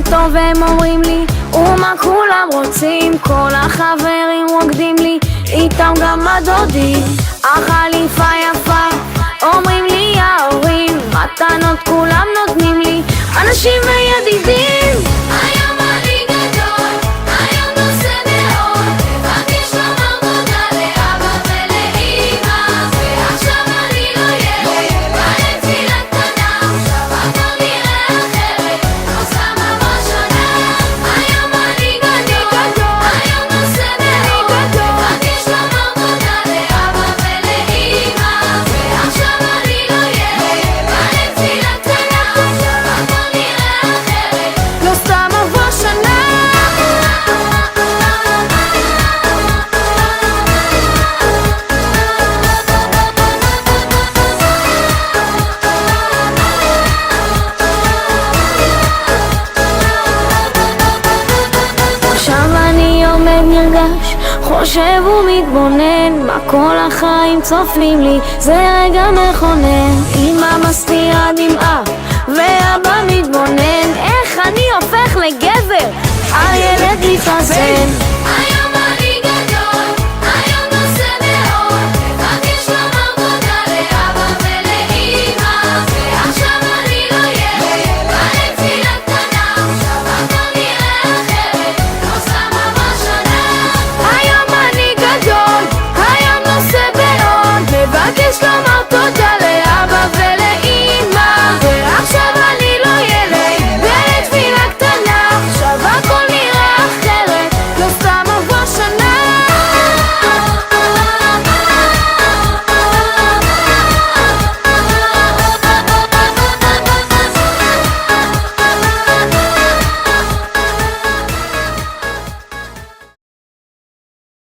טוב הם אומרים לי, ומה כולם רוצים, כל החברים רוקדים לי, איתם גם הדודים. החליפה יפה, אומרים לי ההורים, מתנות כולם נותנים לי, אנשים וידידים. היום אני גדול, היום נושא מאוד, מבקש לומר תודה לאבא ולאמא, ועכשיו אני לא ילד, בנפילה קטנה, עכשיו הכל נראה אחרת, לא שמה בשנה. היום אני גדול, היום נושא מאוד, מבקש לומר תודה לאבא ולאמא, ועכשיו אני לא ילד, בנפילה קטנה, עכשיו הכל נראה אחרת, לא סתם עבר שנה. עכשיו אני עומד נרגש, חושב ומתבונן, מה כל החיים צופים לי, זה רגע מכונן. אמא מסתירה דמעה ואבא מתבונן, איך אני הופך לגבר, הילד מתחסן.